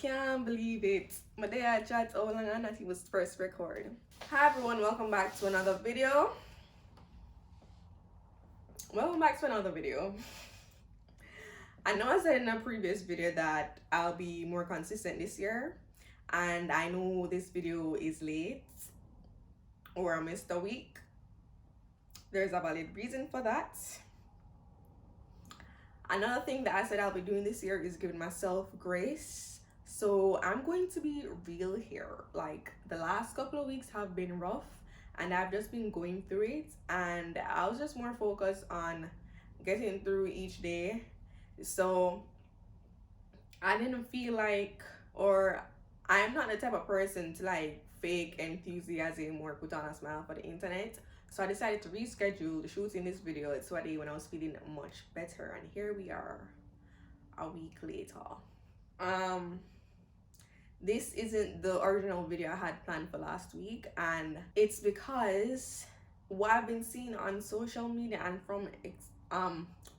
Can't believe it. My day I chat all long and that he was first record. Hi everyone, welcome back to another video. I know I said in a previous video that I'll be more consistent this year, and I know this video is late or I missed a week. There's a valid reason for that. Another thing that I said I'll be doing this year is giving myself grace. So I'm going to be real here. Like, the last couple of weeks have been rough and I've just been going through it, and I was just more focused on getting through each day. So I didn't feel like, or I'm not the type of person to like fake enthusiasm or put on a smile for the internet. So I decided to reschedule the shooting this video to a day when I was feeling much better, and here we are a week later. This isn't the original video I had planned for last week, and it's because what I've been seeing on social media and from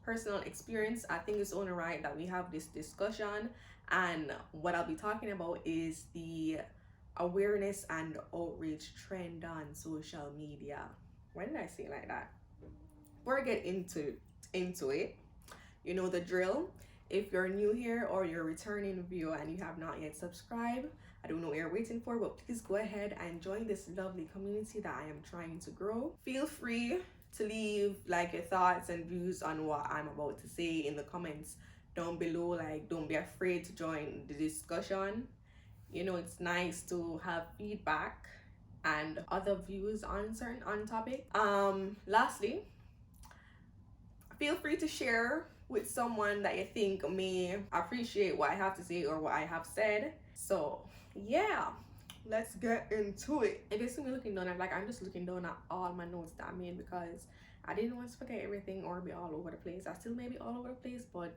personal experience, I think it's only right that we have this discussion. And what I'll be talking about is the awareness and outrage trend on social media. Why did I say it like that? Before I get into it, you know the drill. If you're new here or you're a returning viewer and you have not yet subscribed, I don't know what you're waiting for, but please go ahead and join this lovely community that I am trying to grow. Feel free to leave like your thoughts and views on what I'm about to say in the comments down below. Like, don't be afraid to join the discussion. You know, it's nice to have feedback and other views on certain topic. Lastly, feel free to share with someone that you think may appreciate what I have to say or what I have said. So yeah, let's get into it. If you see me looking down, I'm just looking down at all my notes that I made because I didn't want to forget everything or be all over the place. I still may be all over the place, but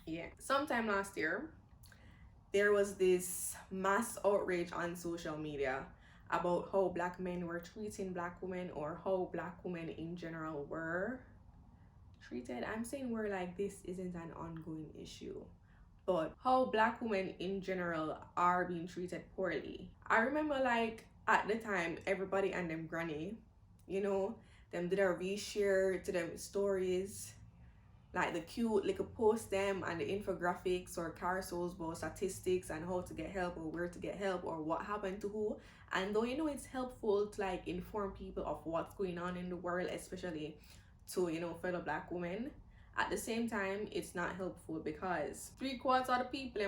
yeah. Sometime last year, there was this mass outrage on social media about how black men were treating black women, or how black women in general were treated. I'm saying we're like, this isn't an ongoing issue, but how black women in general are being treated poorly. I remember, like, at the time, everybody and them granny, you know, them did a reshare to them stories, like the cute little post them and the infographics or carousels about statistics and how to get help or where to get help or what happened to who. And though, you know, it's helpful to like inform people of what's going on in the world, especially to, you know, fellow black women, at the same time it's not helpful because 3/4 of the people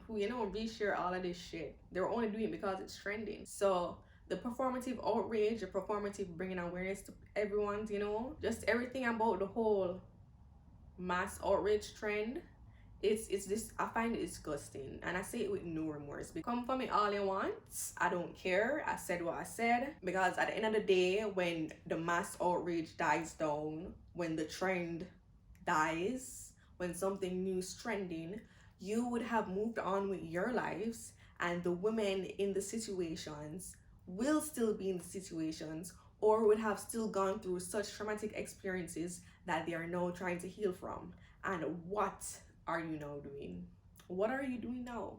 who you know reshare all of this shit, they're only doing it because it's trending. So the performative outrage, the performative bringing awareness to everyone's, you know, just everything about the whole mass outrage trend, it's this, I find it disgusting, and I say it with no remorse. Come for me all you want, I don't care. I said what I said, because at the end of the day, when the mass outrage dies down, when the trend dies, when something new is trending, you would have moved on with your lives, and the women in the situations will still be in the situations, or would have still gone through such traumatic experiences that they are now trying to heal from. And what are you now doing? What are you doing now?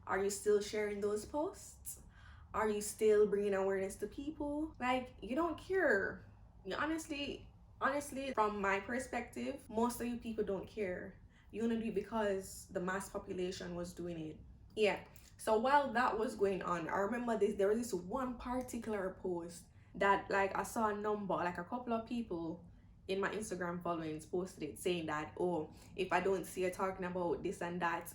Are you still sharing those posts? Are you still bringing awareness to people? Like, you don't care. You honestly, from my perspective, most of you people don't care. You want to do it because the mass population was doing it. Yeah. So while that was going on, I remember there was this one particular post that, like, I saw a number, like a couple of people in my Instagram followings posted it, saying that, oh, if I don't see her talking about this and that,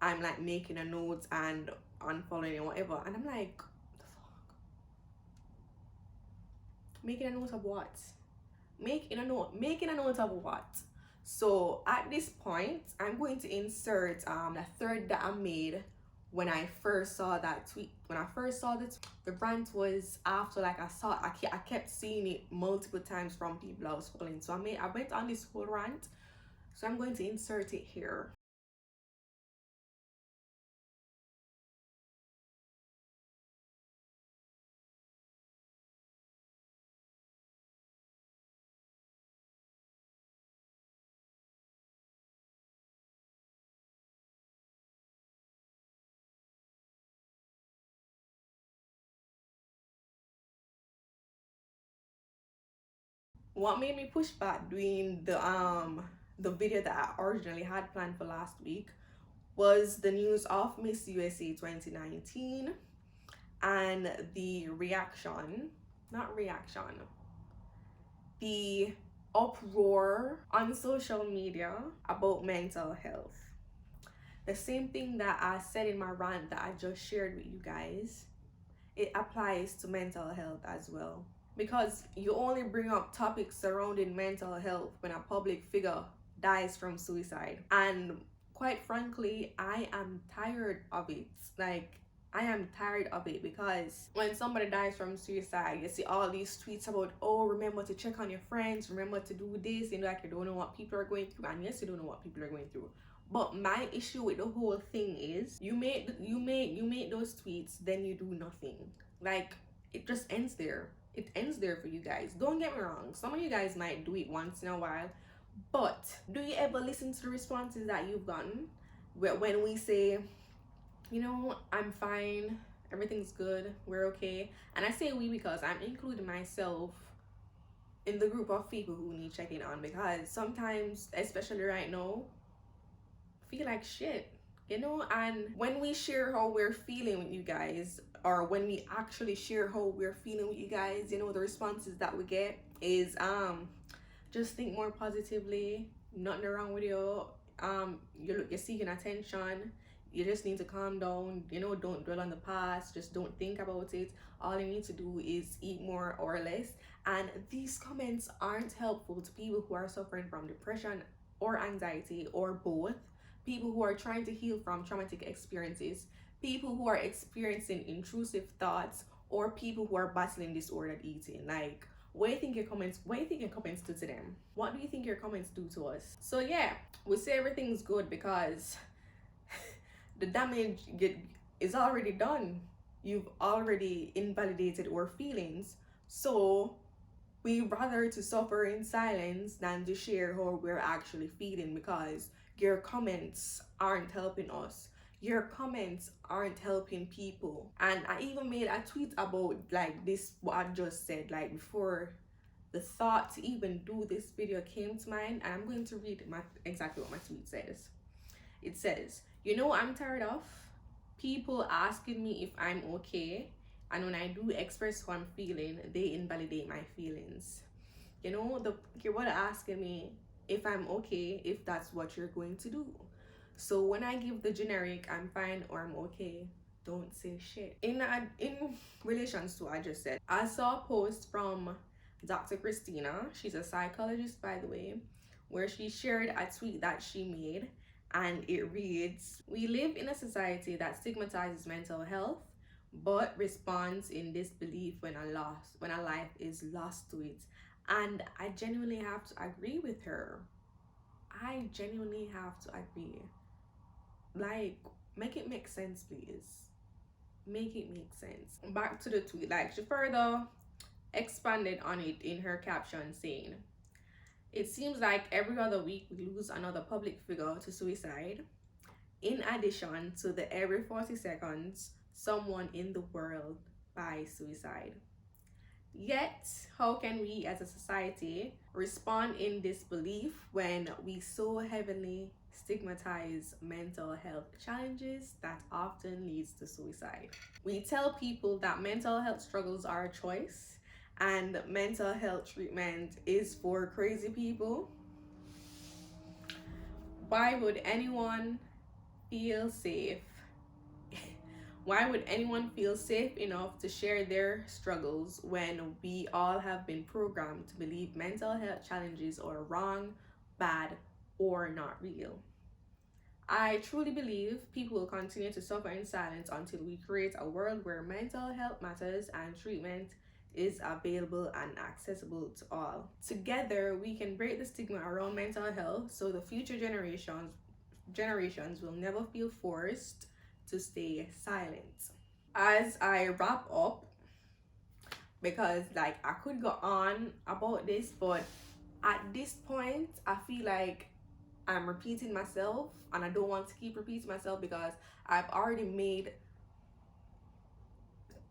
I'm like making a note and unfollowing and whatever. And I'm like, the fuck? Making a note of what? Making a note of what? So at this point, I'm going to insert the thread that I made when I first saw that tweet. When I first saw the rant was after, like, I kept seeing it multiple times from people I was following. So I went on this whole rant. So I'm going to insert it here. what made me push back doing the video that I originally had planned for last week was the news of Miss USA 2019 and the reaction, not reaction, the uproar on social media about mental health. The same thing that I said in my rant that I just shared with you guys, it applies to mental health as well. Because you only bring up topics surrounding mental health when a public figure dies from suicide. And quite frankly, I am tired of it. Like, I am tired of it, because when somebody dies from suicide, you see all these tweets about, oh, remember to check on your friends, remember to do this, like you don't know what people are going through. And yes, you don't know what people are going through. But my issue with the whole thing is you make those tweets, then you do nothing. Like, it just ends there. It ends there for you guys. Don't get me wrong, some of you guys might do it once in a while, but do you ever listen to the responses that you've gotten when we say, I'm fine, everything's good, we're okay? And I say we because I'm including myself in the group of people who need checking on, because sometimes, especially right now, I feel like shit, and when we share how we're feeling with you guys, or when we actually share how we're feeling with you guys, the responses that we get is just think more positively, nothing wrong with you, you're seeking attention, you just need to calm down, don't dwell on the past, just don't think about it, all you need to do is eat more or less. And these comments aren't helpful to people who are suffering from depression or anxiety, or both, people who are trying to heal from traumatic experiences, people who are experiencing intrusive thoughts, or people who are battling disordered eating. Like, what do you think your comments do to them? What do you think your comments do to us? So yeah, we say everything's good because the damage is already done. You've already invalidated our feelings. So we rather to suffer in silence than to share how we're actually feeling, because your comments aren't helping us. Your comments aren't helping people. And I even made a tweet about like this, what I just said, like before the thought to even do this video came to mind, and I'm going to read exactly what my tweet says. It says, I'm tired of people asking me if I'm okay, and when I do express how I'm feeling, they invalidate my feelings. You're asking me if I'm okay, if that's what you're going to do. So when I give the generic I'm fine or I'm okay, don't say shit. In relations to what I just said, I saw a post from Dr. Christina, she's a psychologist by the way, where she shared a tweet that she made, and it reads, we live in a society that stigmatizes mental health but responds in disbelief when a life is lost to it. And I genuinely have to agree with her. I genuinely have to agree. Like, make it make sense, please. Make it make sense. Back to the tweet. Like, she further expanded on it in her caption, saying, it seems like every other week we lose another public figure to suicide, in addition to the every 40 seconds someone in the world by suicide. Yet, how can we as a society respond in disbelief when we so heavily stigmatize mental health challenges that often leads to suicide? We tell people that mental health struggles are a choice and mental health treatment is for crazy people. Why would anyone feel safe? Why would anyone feel safe enough to share their struggles when we all have been programmed to believe mental health challenges are wrong, bad, or not real? I truly believe people will continue to suffer in silence until we create a world where mental health matters and treatment is available and accessible to all. Together, we can break the stigma around mental health so the future generations will never feel forced to stay silent. As I wrap up, because like I could go on about this, but at this point I feel like I'm repeating myself, and I don't want to keep repeating myself because I've already made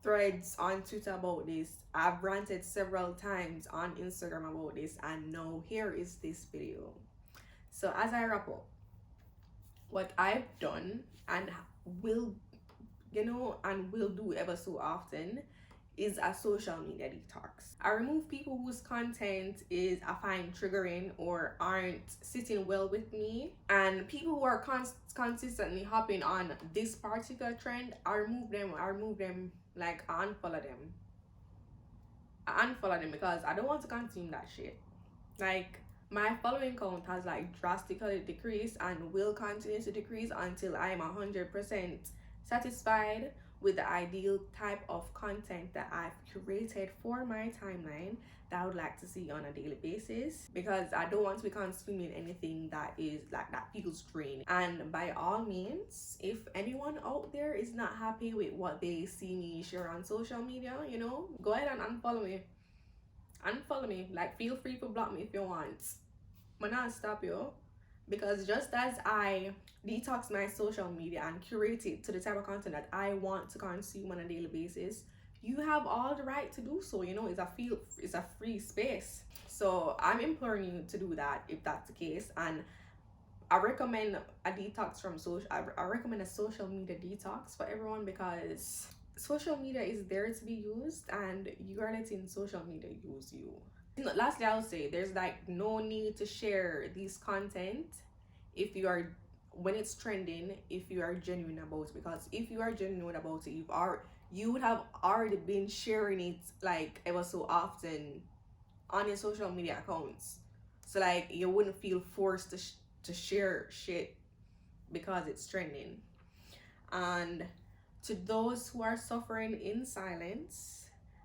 threads on Twitter about this. I've ranted several times on Instagram about this, and now here is this video. So as I wrap up, what I've done and will, and will do ever so often is a social media detox. I remove people whose content is I find triggering or aren't sitting well with me, and people who are consistently hopping on this particular trend. I remove them, like I unfollow them. Because I don't want to consume that shit. Like, my following count has like drastically decreased and will continue to decrease until I am 100% satisfied with the ideal type of content that I've curated for my timeline that I would like to see on a daily basis, because I don't want to be consuming anything that is like that feels draining. And by all means, if anyone out there is not happy with what they see me share on social media, go ahead and unfollow me. Like, feel free to block me if you want. But not stop you, because just as I detox my social media and curate it to the type of content that I want to consume on a daily basis, you have all the right to do so. It's a free space. So I'm imploring you to do that if that's the case. And I recommend a detox from social. I recommend a social media detox for everyone, because social media is there to be used, and you are letting social media use you. Lastly, I'll say there's like no need to share these content when it's trending, if you are genuine about it. Because if you are genuine about it, you would have already been sharing it like ever so often on your social media accounts. So like, you wouldn't feel forced to share shit because it's trending. And to those who are suffering in silence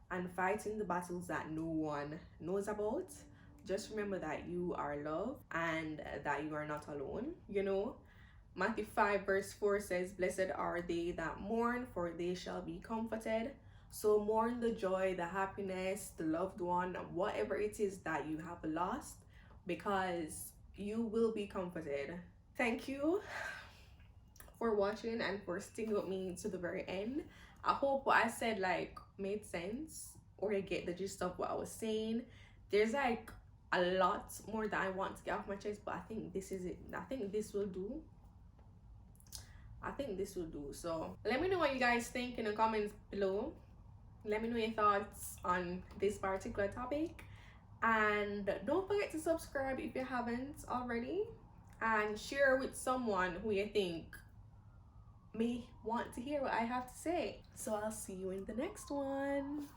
and fighting the battles that no one knows about, just remember that you are loved and that you are not alone. Matthew 5 verse 4 says, "Blessed are they that mourn, for they shall be comforted." So mourn the joy, the happiness, the loved one, whatever it is that you have lost, because you will be comforted. Thank you for watching and for sticking with me to the very end. I hope what I said made sense, or you get the gist of what I was saying. There's like a lot more that I want to get off my chest, but I think this is it. I think this will do. So let me know what you guys think in the comments below. Let me know your thoughts on this particular topic, and don't forget to subscribe if you haven't already, and share with someone who you think may want to hear what I have to say. So I'll see you in the next one.